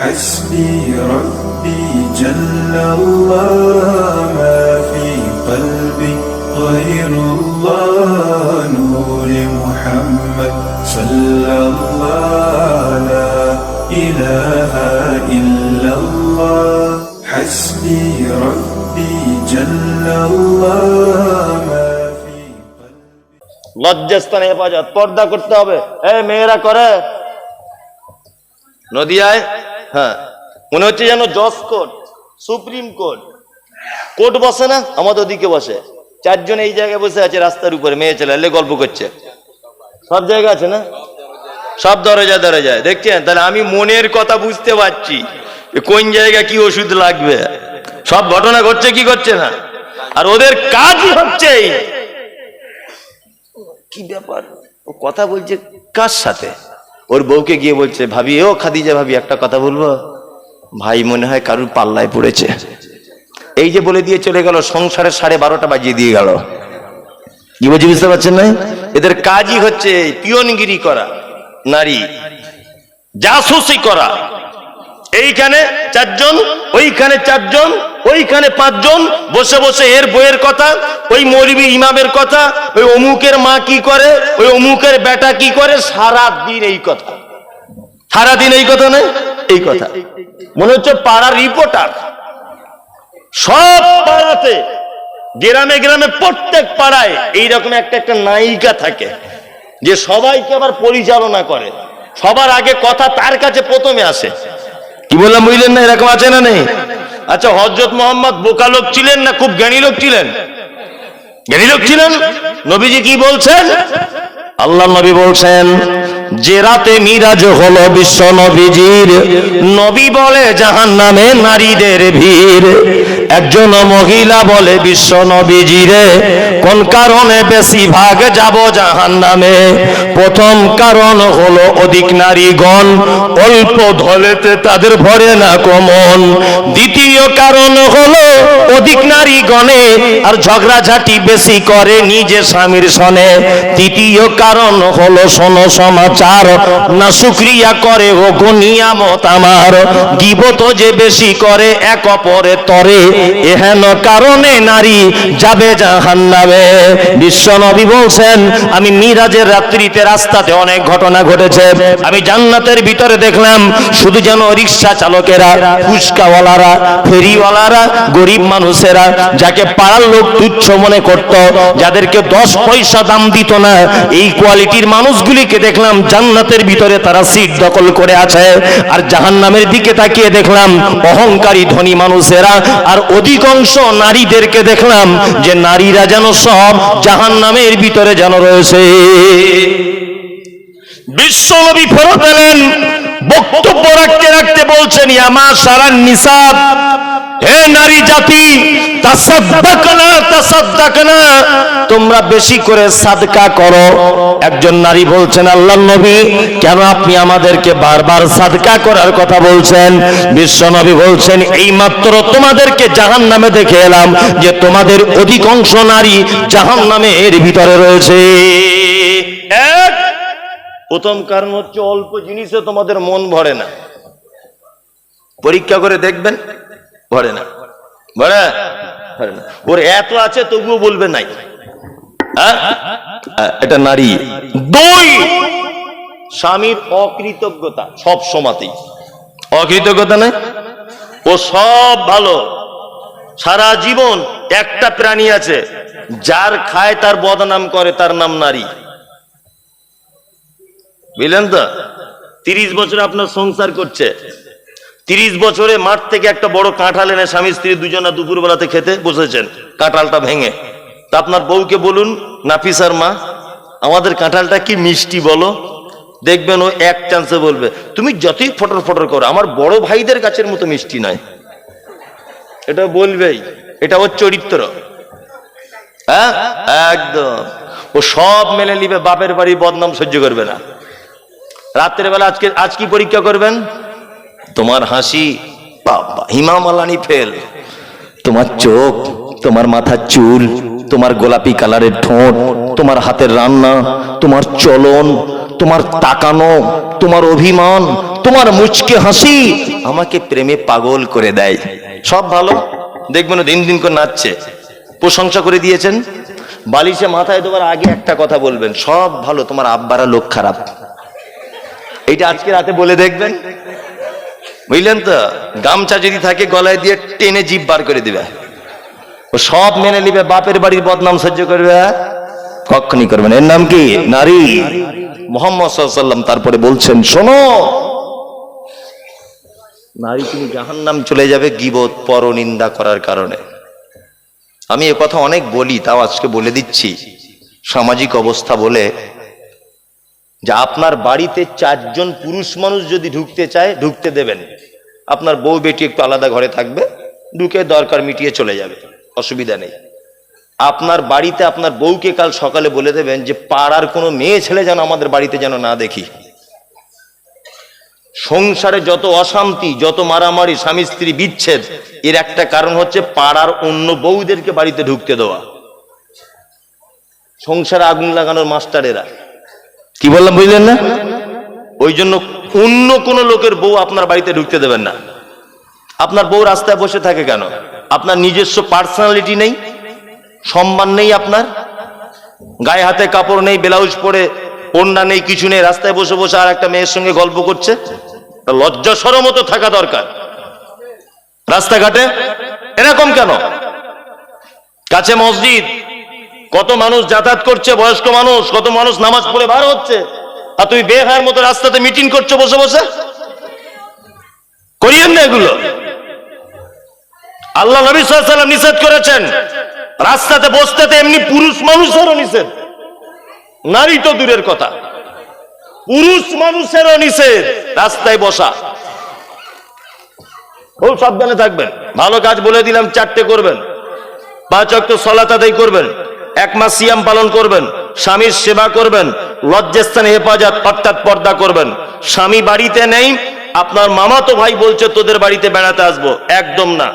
حسبي ربي جل الله ما في قلبي غير الله نور محمد صلى الله لا إله إلا الله حسبي ربي جل الله ما في قلبي লজ্জাস্থানে হেফাজত, পর্দা করতে হবে। মেয়েরা করে নদিয়ায়, হ্যাঁ মনে হচ্ছে যেন জজ কোর্ট, সুপ্রিম কোর্ট, কোর্ট বসে না আমাদের ওদিকে বসে, চারজন এই জায়গায় বসে আছে রাস্তার উপরে, মেয়ে ছেলে এলে গল্প করছে। সব জায়গা আছে না, সব দরজায় দরজায় দেখছেন। তাহলে আমি মনের কথা বুঝতে পারছি কোন জায়গায় কি ওষুধ লাগবে। সব ঘটনা ঘটছে কি করছে না, আর ওদের কাজই হচ্ছে এই। কি ব্যাপার, ও কথা বলছে কার সাথে? ওর বউকে গিয়ে বলছে, ভাবি ও খাদিজা ভাবি একটা কথা বলবো, ভাই মনে হয় কারুর পাল্লায় পড়েছে। এই যে বলে দিয়ে চলে গেল, সংসারের 12:30 বাজিয়ে দিয়ে গেল। কি বলছি বুঝতে পারছেন না? এদের কাজই হচ্ছে পিয়নগিরি করা, নারী জাসুসি করা। এইখানে 4 জন, ওইখানে 4 জন, ওইখানে 5 জন বসে বসে এর বইয়ের কথা, ওই মৌলবী ইমামের কথা, ওই অমুকের মা কি করে, ওই অমুকের বেটা কি করে, সারাদিন এই কথা, সারাদিন এই কথা নয় এই কথা। মনে হচ্ছে পাড়ার রিপোর্টার। সব পাড়াতে, গ্রামে গ্রামে, প্রত্যেক পাড়ায় এইরকম একটা নায়িকা থাকে যে সবাইকে আবার পরিচালনা করে। সবার আগে কথা তার কাছে প্রথমে আসে। কি বললাম বুঝলেন না? এরকম আছে না নেই? আচ্ছা, হযরত মুহাম্মদ বোকা লোক ছিলেন না খুব জ্ঞানী লোক ছিলেন? জ্ঞানী লোক ছিলেন। নবীজি কি বলছেন? আল্লাহ নবী বলছেন, যে রাতে মিরাজ হলো বিশ্ব নবীজির, নবী বলে জাহান্নামে নারীদের ভিড়। একজন মহিলা বলে বিশ্ব নবীজিরে, কোন কারণে বেশি ভাগ যাব জাহান্নামে? প্রথম কারণ হলো অধিক নারীগণ, অল্প ধলেতে তাদের ভরে না কমন। দ্বিতীয় কারণ হলো অধিক নারীগণে আর ঝগড়াঝাটি বেশি করে নিজে স্বামীর সনে। তৃতীয় কারণ হলো শোনো সমাচার, না শুকরিয়া করে ও নিয়ামত আমার, গীবত যে বেশি করে এক অপরের তরে, এহেন কারণে নারী যাবে জাহান্নামে। বিশ্ব নবী বলছেন, আমি মিরাজের রাত্রিতে রাস্তাতে অনেক ঘটনা ঘটেছে। আমি জান্নাতের ভিতরে দেখলাম শুধু যেন রিক্সা চালকেরা, ফুচকাওয়ালারা, ফেরিওয়ালারা, গরিব মানুষেরা, যাকে পাড়ার লোক তুচ্ছ মনে করত, যাদেরকে 10 পয়সা দাম দিত না, এই কোয়ালিটির মানুষগুলিকে দেখলাম জান্নাতের ভিতরে তারা সিট দখল করে আছে। আর জাহান্নামের দিকে তাকিয়ে দেখলাম অহংকারী ধনী মানুষেরা, আর অধিকাংশ নারীদেরকে দেখলাম যে নারীরা যেন সব জাহান্নামের ভিতরে যেন রয়েছে। বিশ্বনবী ফেরত এলেন, বক্তব্য রাখতে রাখতে বলছেন, ইয়া মাশারান নিসা, হে নারী জাতি, তাসাদদাকনা তাসাদদাকনা, তোমরা বেশি করে সাদকা করো। একজন নারী বলছেন, আল্লাহর নবী, কেন আপনি আমাদেরকে বারবার সাদকা করার কথা বলছেন? বিশ্বনবী বলছেন, এই মাত্র তোমাদেরকে জাহান্নামে দেখে এলাম যে তোমাদের অধিকাংশ নারী জাহান্নামে এর ভিতরে রয়েছে। এক প্রথম কারণ হচ্ছে অল্প জিনিসে তোমাদের মন ভরে না। পরীক্ষা করে দেখবেন, ভরে না, ভরে না। ওর এত আছে তবুও বলবে নাই, এটা নারী। 2, স্বামীর অকৃতজ্ঞতা, সব সময়তেই অকৃতজ্ঞতা নেই। ও সব ভালো, সারা জীবন একটা প্রাণী আছে যার খায় তার বদনাম করে, তার নাম নারী। বুঝলেন তো? 30 বছর আপনার সংসার করছে, 30 বছরে মাঠ থেকে একটা বড় কাঁঠাল এনে স্বামী স্ত্রী দুজনা দুপুরবেলাতে খেতে বসেছেন, কাঁঠালটা ভেঙে। তা আপনার বউকে বলুন, নাফিসার মা, আমাদের কাঁঠালটা কি মিষ্টি বলো। দেখবেন ও এক চান্সে বলবে, তুমি যতই ফটর ফটর করো আমার বড় ভাইদের গাছের মতো মিষ্টি নয়। এটা বলবেই, এটা ওর চরিত্র। হ্যাঁ, একদম। ও সব মেনে নিবে, বাপের বাড়ি বদনাম সহ্য করবে না। রাত্রের বেলা আজ কি পরীক্ষা করবেন? তোমার হাসি বাবা হিমামালানি ফেল, তোমার চোখ, তোমার মাথার চুল, তোমার গোলাপি কালারের ঠোঁট, তোমার হাতের রান্না, তোমার চলন, তোমার তাকানো, তোমার অভিমান, তোমার মুচকে হাসি, আমাকে প্রেমে পাগল করে দেয়। সব ভালো, দেখবেন দিন দিন করে নাচছে, প্রশংসা করে দিয়েছেন। বালিশে মাথায় দেওয়ার আগে একটা কথা বলবেন, সব ভালো, তোমার আব্বারা লোক খারাপ। এইটা আজকে রাতে বলে দেখবেন, বুঝলেন তো? গামছা যদি থাকে গলায় দিয়ে টেনে জিভ বার করে দিবে, ও সব মেনে নিবে, বাপের বাড়ির বদনাম সহ্য করবে, কখনই করবে না। এর নাম কি? নারী। মুহাম্মদ সাল্লাল্লাহু আলাইহি ওয়াসাল্লাম তারপরে বলছেন, শোনো, নারী তুমি জাহান্নাম চলে যাবে গীবত, পরনিন্দা করার কারণে। আমি এ কথা অনেক বলি, তাও আজকে বলে দিচ্ছি, সামাজিক অবস্থা বলে, যে আপনার বাড়িতে 4 জন পুরুষ মানুষ যদি ঢুকতে চায় ঢুকতে দেবেন। আপনার বউ বেটি একটু আলাদা ঘরে থাকবে, ঢুকে দরকার মিটিয়ে চলে যাবে, অসুবিধা নেই। আপনার বাড়িতে আপনার বউকে কাল সকালে বলে দেবেন যে পাড়ার কোনো মেয়ে ছেলে যেন আমাদের বাড়িতে যেন না দেখি। সংসারে যত অশান্তি, যত মারামারি, স্বামী স্ত্রী বিচ্ছেদ, এর একটা কারণ হচ্ছে পাড়ার অন্য বউদেরকে বাড়িতে ঢুকতে দেওয়া। সংসারে আগুন লাগানোর মাস্টারেরা, কি বললাম বুঝলেন না? ওই জন্য অন্য কোন লোকের বউ আপনার বাড়িতে ঢুকতে দেবেন না। আপনার বউ রাস্তায় বসে থাকে কেন? আপনার নিজস্ব পার্সোনালিটি নেই, সম্মান নেই, আপনার গায়ে হাতে কাপড় নেই, ব্লাউজ পরে, ওড়না নেই, কিছু নেই, রাস্তায় বসে বসে আর একটা মেয়ের সঙ্গে গল্প করছে। লজ্জা শরম তো থাকা দরকার রাস্তাঘাটে। এরকম কেন? কাছে মসজিদ, কত মানুষ যাতায়াত করছে, বয়স্ক মানুষ, কত মানুষ নামাজ পড়ে বার হচ্ছে, আর তুমি বেহায়ার মতো রাস্তাতে মিটিং করছো বসে বসে। করিয়েন না এগুলো। আল্লাহ নবী সাল্লাল্লাহু আলাইহি ওয়াসাল্লাম নিষেধ করেছেন রাস্তাতে বসতে, এমনি পুরুষ মানুষেরও নিষেধ, নারী তো দূরের কথা, পুরুষ মানুষেরও নিষেধ রাস্তায় বসা। খুব সাবধানে থাকবেন। ভালো কাজ বলে দিলাম, 4টে করবেন, 5 ওয়াক্ত সালাত আদায় করবেন, 1 মাস সিয়াম পালন করবেন, স্বামীর সেবা করবেন, লজ্জাস্থানে হেফাজত অর্থাৎ পর্দা করবেন। স্বামী বাড়িতে নেই, আপনার মামাতো ভাই বলছে তোদের বাড়িতে বেড়াতে আসবো, একদম না।